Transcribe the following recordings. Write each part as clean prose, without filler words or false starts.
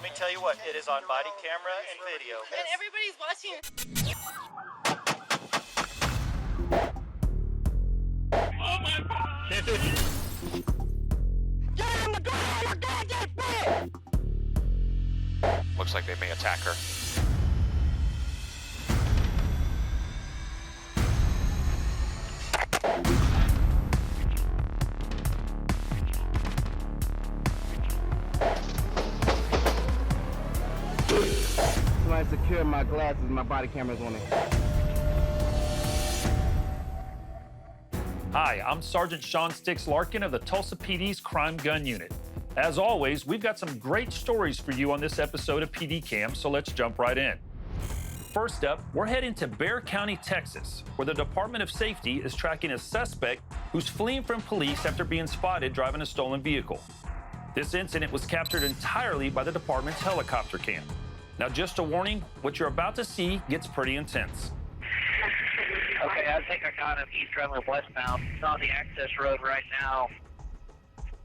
me tell you what, it is on body camera and video. And everybody's watching. Oh my God! Get on the ground! You're gonna get bit! Looks like they may attack her. Somebody secure my glasses, my body camera's on it. Hi, I'm Sergeant Sean Sticks Larkin of the Tulsa PD's Crime Gun Unit. As always, we've got some great stories for you on this episode of PD Cam, so let's jump right in. First up, we're heading to Bexar County, Texas, where the Department of Safety is tracking a suspect who's fleeing from police after being spotted driving a stolen vehicle. This incident was captured entirely by the department's helicopter cam. Now, just a warning, what you're about to see gets pretty intense. Okay, I think I got him. He's traveling westbound. He's on the access road right now.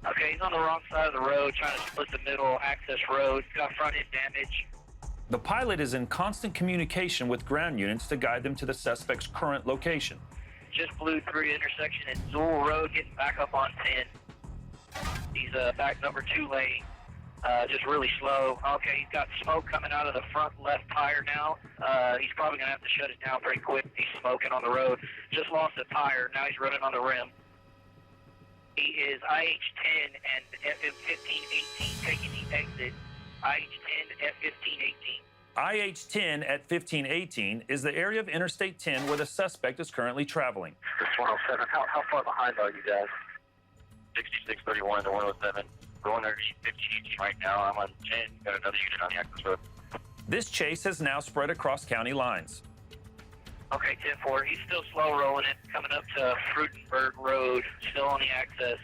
Okay, he's on the wrong side of the road, trying to split the middle access road. Got front end damage. The pilot is in constant communication with ground units to guide them to the suspect's current location. Just blew through the intersection at Zool Road, getting back up on 10. He's back number 2 lane, just really slow. Okay, he's got smoke coming out of the front left tire now. He's probably going to have to shut it down pretty quick. He's smoking on the road. Just lost a tire. Now he's running on the rim. He is IH-10 and FM-1518 taking the exit. IH-10, F-1518. IH-10 at 1518 is the area of Interstate 10 where the suspect is currently traveling. This 107, how far behind are you guys? 6631 to 107. Going underneath 1518 right now. I'm on 10. Got another unit on the access road. This chase has now spread across county lines. Okay, 10-4. He's still slow rolling it, coming up to Frudenberg Road, still on the access.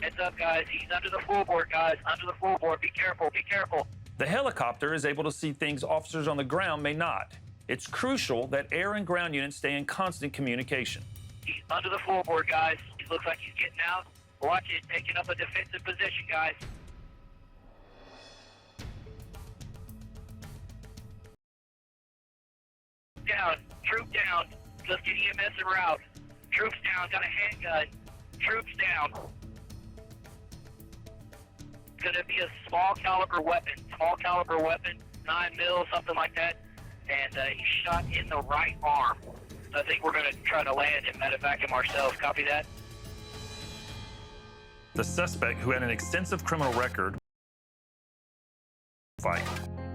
Heads up, guys. He's under the floorboard, guys. Under the floorboard. Be careful. Be careful. The helicopter is able to see things officers on the ground may not. It's crucial that air and ground units stay in constant communication. He's under the floorboard, guys. It looks like he's getting out. Watch it, taking up a defensive position, guys. Down, troop down. Let's get EMS en route. Troops down, got a handgun. Troops down. It's gonna be a small caliber weapon, 9 mil, something like that. And he shot in the right arm. I think we're gonna try to land and medevac him ourselves. Copy that? The suspect, who had an extensive criminal record, fight.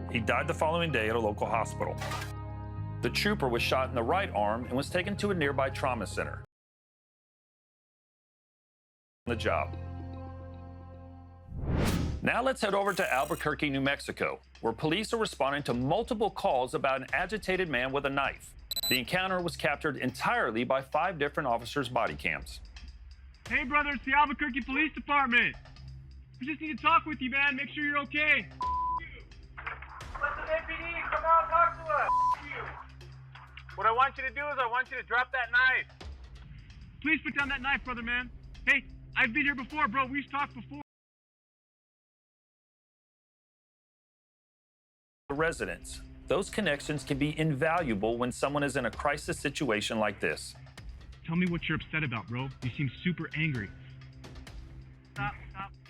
He died the following day at a local hospital. The trooper was shot in the right arm and was taken to a nearby trauma center. The job. Now let's head over to Albuquerque, New Mexico, where police are responding to multiple calls about an agitated man with a knife. The encounter was captured entirely by 5 different officers' body cams. Hey, brother, it's the Albuquerque Police Department. We just need to talk with you, man. Make sure you're okay. Listen, APD, come on, talk to us. What I want you to do is I want you to drop that knife. Please put down that knife, brother, man. Hey, I've been here before, bro. We've talked before. Residents. Those connections can be invaluable when someone is in a crisis situation like this. Tell me what you're upset about, bro. You seem super angry. Stop.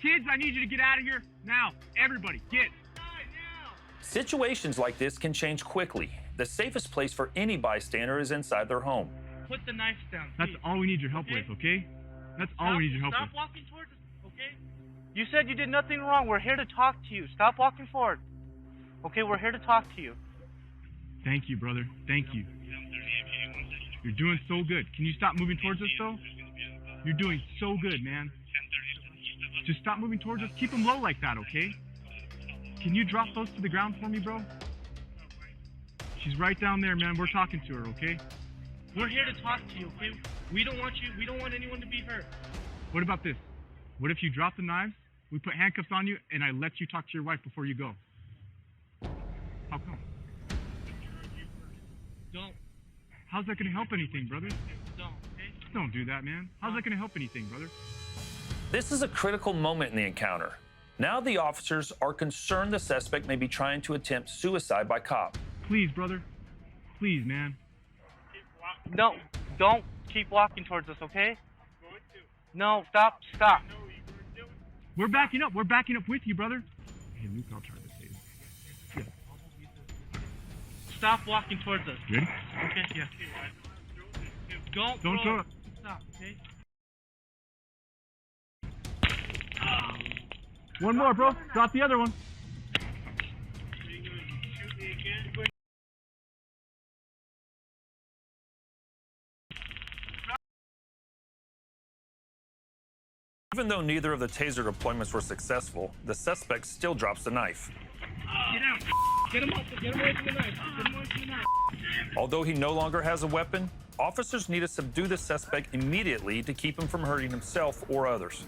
Kids, I need you to get out of here now. Everybody, get. Situations like this can change quickly. The safest place for any bystander is inside their home. Put the knife down, please. That's all we need your help with, okay? That's all we need your help with. Stop walking towards us, okay? You said you did nothing wrong. We're here to talk to you. Stop walking forward. Okay, we're here to talk to you. Thank you, brother. Thank you. You're doing so good. Can you stop moving towards us, though? You're doing so good, man. Just stop moving towards us. Keep them low like that, okay? Can you drop those to the ground for me, bro? She's right down there, man. We're talking to her, okay? We're here to talk to you, okay? We don't want anyone to be hurt. What about this? What if you drop the knives, we put handcuffs on you, and I let you talk to your wife before you go? How come? Don't. How's that going to help anything, brother? Don't, okay? Don't do that, man. How's that going to help anything, brother? This is a critical moment in the encounter. Now the officers are concerned the suspect may be trying to attempt suicide by cop. Please, brother. Please, man. No, don't keep walking towards us, okay? No, stop. We're backing up. We're backing up with you, brother. Hey, Luke, I'll try to save you. Yeah. Stop walking towards us. Ready? Okay, yeah. Don't throw it. Stop, okay? One more, bro. Drop the other one. Even though neither of the taser deployments were successful, the suspect still drops the knife. Get out. Get him away from the knife. Although he no longer has a weapon, officers need to subdue the suspect immediately to keep him from hurting himself or others.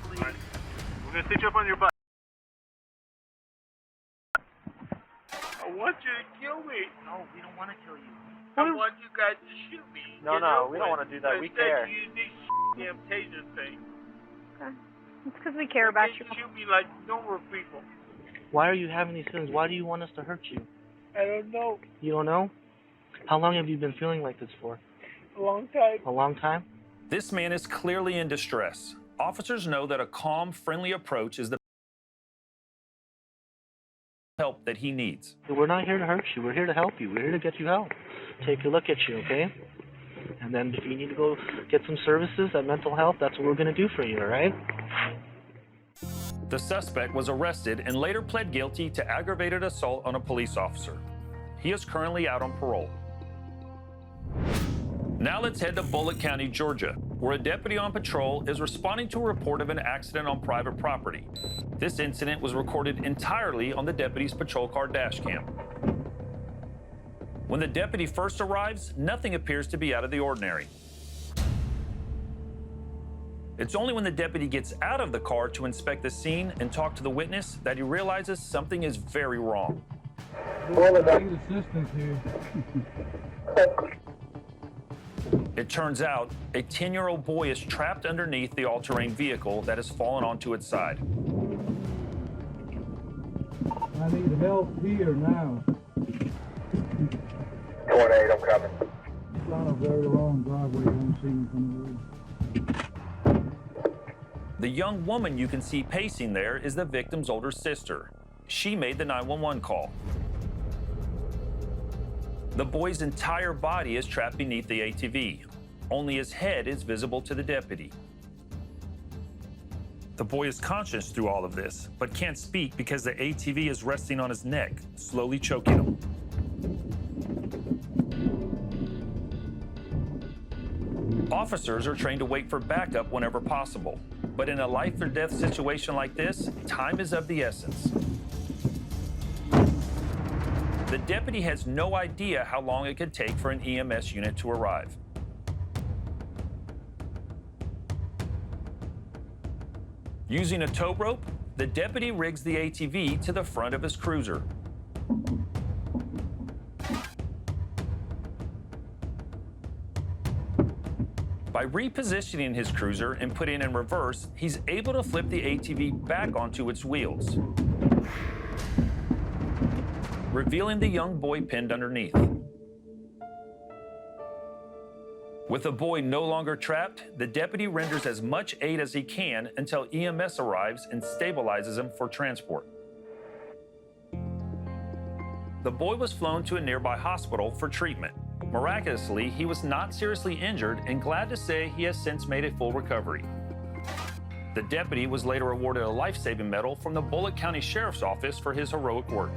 We're gonna sit you up on your butt. I want you to kill me. No, we don't want to kill you. I want you guys to shoot me. No, we don't want to do that. We care. You use these damn taser things. Okay. It's because we care about you. Shoot me like normal people. Why are you having these feelings? Why do you want us to hurt you? I don't know. You don't know? How long have you been feeling like this for? A long time. A long time? This man is clearly in distress. Officers know that a calm, friendly approach is the help that he needs. We're not here to hurt you. We're here to help you. We're here to get you help. Take a look at you, okay? And then if you need to go get some services at mental health, that's what we're going to do for you, all right? The suspect was arrested and later pled guilty to aggravated assault on a police officer. He is currently out on parole. Now let's head to Bullitt County, Georgia, where a deputy on patrol is responding to a report of an accident on private property. This incident was recorded entirely on the deputy's patrol car dash cam. When the deputy first arrives, nothing appears to be out of the ordinary. It's only when the deputy gets out of the car to inspect the scene and talk to the witness that he realizes something is very wrong. It turns out a 10-year-old boy is trapped underneath the all-terrain vehicle that has fallen onto its side. I need help here now. 28, I'm coming. It's on a very long driveway. You won't see me from the road. The young woman you can see pacing there is the victim's older sister. She made the 911 call. The boy's entire body is trapped beneath the ATV. Only his head is visible to the deputy. The boy is conscious through all of this, but can't speak because the ATV is resting on his neck, slowly choking him. Officers are trained to wait for backup whenever possible, but in a life or death situation like this, time is of the essence. The deputy has no idea how long it could take for an EMS unit to arrive. Using a tow rope, the deputy rigs the ATV to the front of his cruiser. By repositioning his cruiser and putting it in reverse, he's able to flip the ATV back onto its wheels, revealing the young boy pinned underneath. With the boy no longer trapped, the deputy renders as much aid as he can until EMS arrives and stabilizes him for transport. The boy was flown to a nearby hospital for treatment. Miraculously, he was not seriously injured, and glad to say he has since made a full recovery. The deputy was later awarded a life-saving medal from the Bullitt County Sheriff's Office for his heroic work.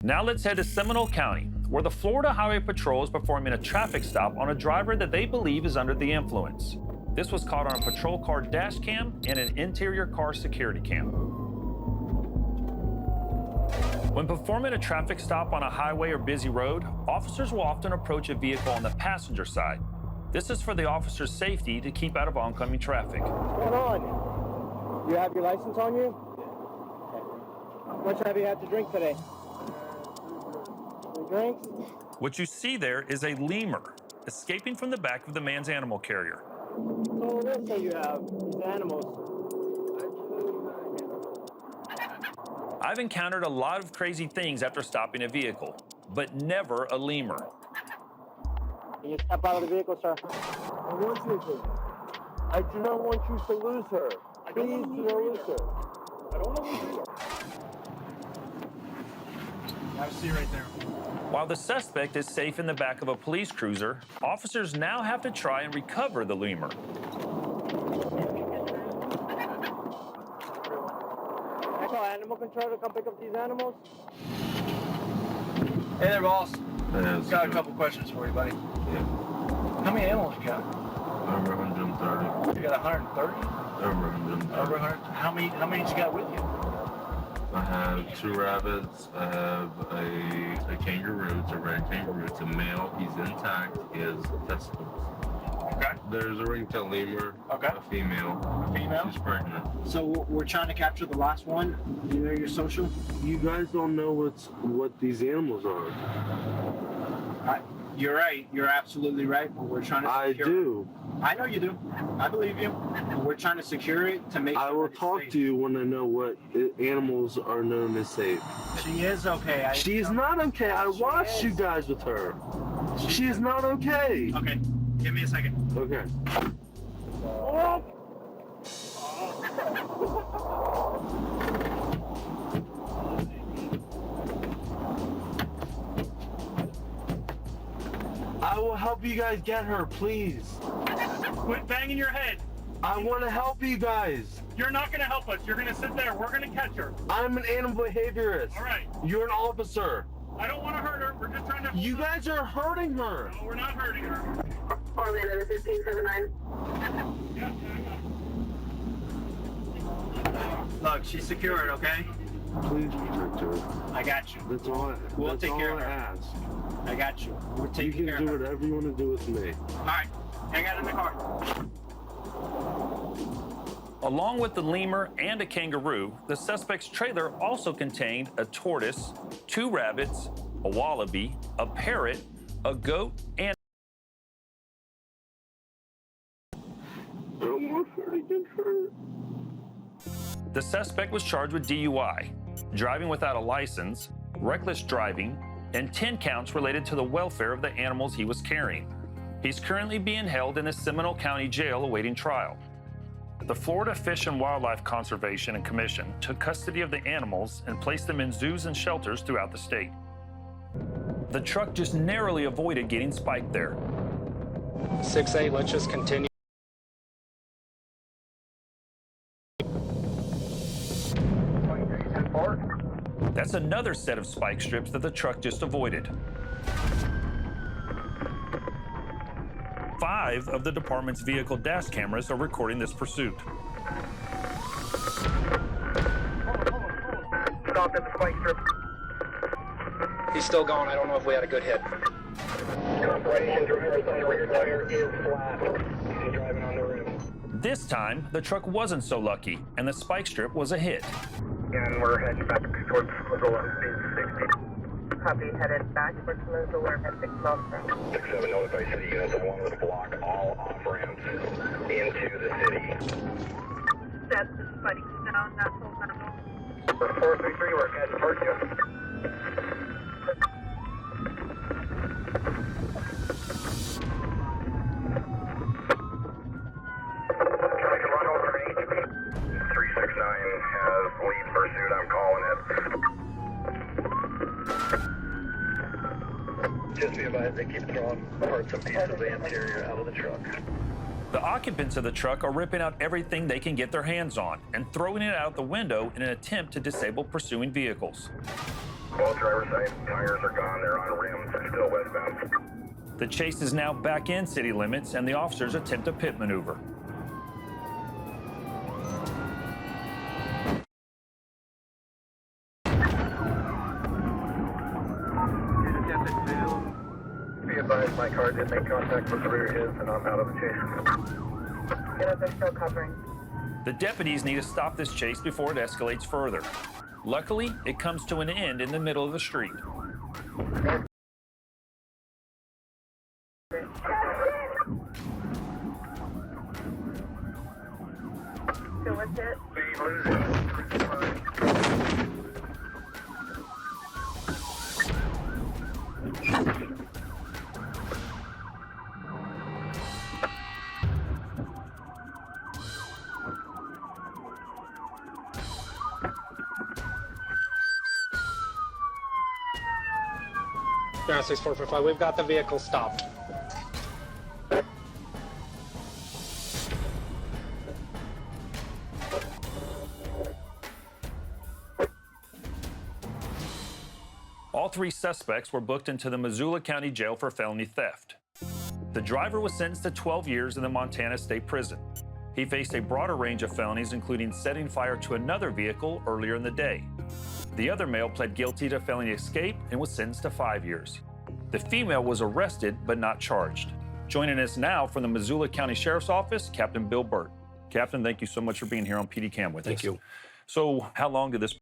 Now let's head to Seminole County, where the Florida Highway Patrol is performing a traffic stop on a driver that they believe is under the influence. This was caught on a patrol car dash cam and an interior car security cam. When performing a traffic stop on a highway or busy road, officers will often approach a vehicle on the passenger side. This is for the officer's safety to keep out of oncoming traffic. What's going on? You have your license on you? How much have you had to drink today? 3 drinks? What you see there is a lemur escaping from the back of the man's animal carrier. So this that you have, these animals. I've encountered a lot of crazy things after stopping a vehicle, but never a lemur. Can you step out of the vehicle, sir? I want you to. I do not want you to lose her. Please do not lose her. I don't want to lose her. I see right there. While the suspect is safe in the back of a police cruiser, officers now have to try and recover the lemur. I call animal control to come pick up these animals. Hey there, boss. Got a couple questions for you, buddy. Yeah. How many animals you got? Over 130. You got 130? Over 130. Over 100. How many you got with you? I have 2 rabbits. I have a kangaroo. It's a red kangaroo. It's a male. He's intact. He has testicles. Okay. There's a ring-tailed lemur. Okay. A female. A female? She's pregnant. So we're trying to capture the last one. You know your social? You guys don't know what these animals are. You're right. You're absolutely right. But we're trying to secure I do. I know you do. I believe you. We're trying to secure it to make sure I will talk to you when I know what animals are known as safe. She is okay. She's not okay. I watched you guys with her. She is not okay. Okay. Give me a second. Okay. I will help you guys get her, please. Quit banging your head. I want to help you guys. You're not going to help us. You're going to sit there. We're going to catch her. I'm an animal behaviorist. All right. You're an officer. I don't want to hurt her. We're just trying to... You guys are hurting her. No, we're not hurting her. Orlando, this is 1579. Yeah, Look, she's secured, okay? Please protect her. I got you. That's all. We'll that's take all care of I her. ask. I got you. We're You taking care can do of her. whatever you want to do with me. All right. Hang out in the car. Along with the lemur and a kangaroo, the suspect's trailer also contained a tortoise, 2 rabbits, a wallaby, a parrot, a goat, and I don't want her to get hurt. the suspect was charged with DUI, driving without a license, reckless driving, and 10 counts related to the welfare of the animals he was carrying. He's currently being held in the Seminole County Jail awaiting trial. The Florida Fish and Wildlife Conservation and Commission took custody of the animals and placed them in zoos and shelters throughout the state. The truck just narrowly avoided getting spiked there. 6-8, let's just continue. That's another set of spike strips that the truck just avoided. 5 of the department's vehicle dash cameras are recording this pursuit. Stopped at the spike strip. He's still going. I don't know if we had a good hit. Operation driver's on the rear tire is flat. He's driving on the rim. This time, the truck wasn't so lucky, and the spike strip was a hit. And we're heading back towards Missoula, speed 60. Copy, headed back towards Missoula at 6 miles per hour. 6-7 notify city units along with block all off-ramps into the city. That's the spike zone, that's all done. 433, we're heading towards you. Trying to run over an HB. 369 has lead pursuit, I'm calling it. Just be advised, they keep throwing parts and pieces of the interior out of the truck. The occupants of the truck are ripping out everything they can get their hands on and throwing it out the window in an attempt to disable pursuing vehicles. Both driver's side tires are gone, they're on rims, they're still westbound. The chase is now back in city limits, and the officers attempt a pit maneuver. Be advised, my car did make contact with the rear of his, and I'm out of the chase. Units are still covering. The deputies need to stop this chase before it escalates further. Luckily, it comes to an end in the middle of the street. Ground 6445, we've got the vehicle stopped. All three suspects were booked into the Missoula County Jail for felony theft. The driver was sentenced to 12 years in the Montana State Prison. He faced a broader range of felonies, including setting fire to another vehicle earlier in the day. The other male pled guilty to felony escape and was sentenced to 5 years. The female was arrested but not charged. Joining us now from the Missoula County Sheriff's Office, Captain Bill Burt. Captain, thank you so much for being here on PD Cam with us. Thank you. So how long did this?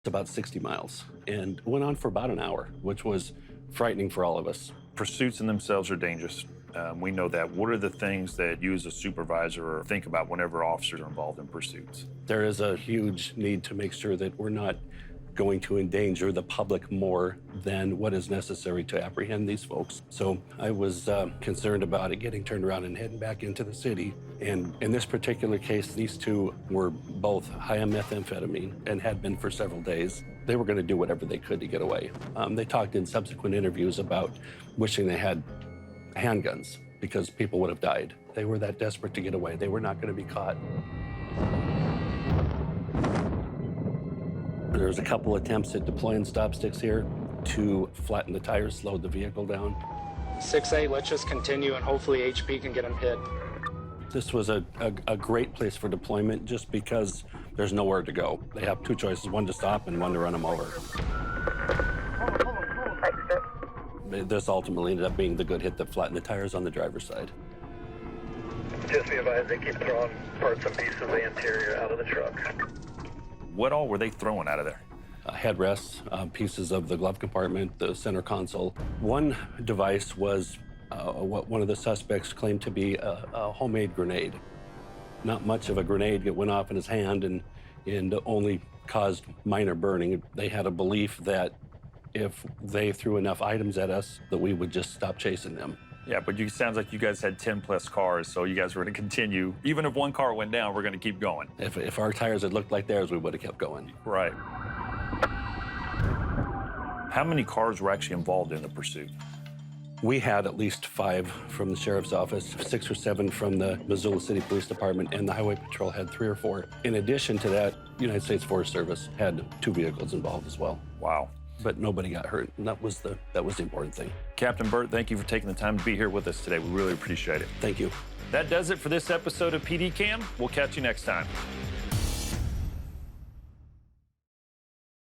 About 60 miles and went on for about an hour, which was frightening for all of us. Pursuits in themselves are dangerous. We know that. What are the things that you as a supervisor think about whenever officers are involved in pursuits? There is a huge need to make sure that we're not going to endanger the public more than what is necessary to apprehend these folks. So I was concerned about it getting turned around and heading back into the city. And in this particular case, these two were both high on methamphetamine and had been for several days. They were going to do whatever they could to get away. They talked in subsequent interviews about wishing they had handguns because people would have died. They were that desperate to get away. They were not going to be caught. There was a couple attempts at deploying stop sticks here to flatten the tires, slow the vehicle down. 6A, let's just continue and hopefully HP can get him hit. This was a great place for deployment just because there's nowhere to go. They have two choices, one to stop and one to run them over. This ultimately ended up being the good hit that flattened the tires on the driver's side. Just be advised, they keep throwing parts and pieces of the interior out of the truck. What all were they throwing out of there? Headrests, pieces of the glove compartment, the center console. One device was what one of the suspects claimed to be a homemade grenade. Not much of a grenade. It went off in his hand and only caused minor burning. They had a belief that if they threw enough items at us, that we would just stop chasing them. Yeah, but it sounds like you guys had 10 plus cars, so you guys were going to continue. Even if one car went down, we're going to keep going. If our tires had looked like theirs, we would have kept going. Right. How many cars were actually involved in the pursuit? We had at least 5 from the Sheriff's Office, 6 or 7 from the Missoula City Police Department, and the Highway Patrol had 3 or 4. In addition to that, United States Forest Service had 2 vehicles involved as well. Wow. But nobody got hurt, and that was the important thing. Captain Burt, thank you for taking the time to be here with us today. We really appreciate it. Thank you. That does it for this episode of PD Cam. We'll catch you next time.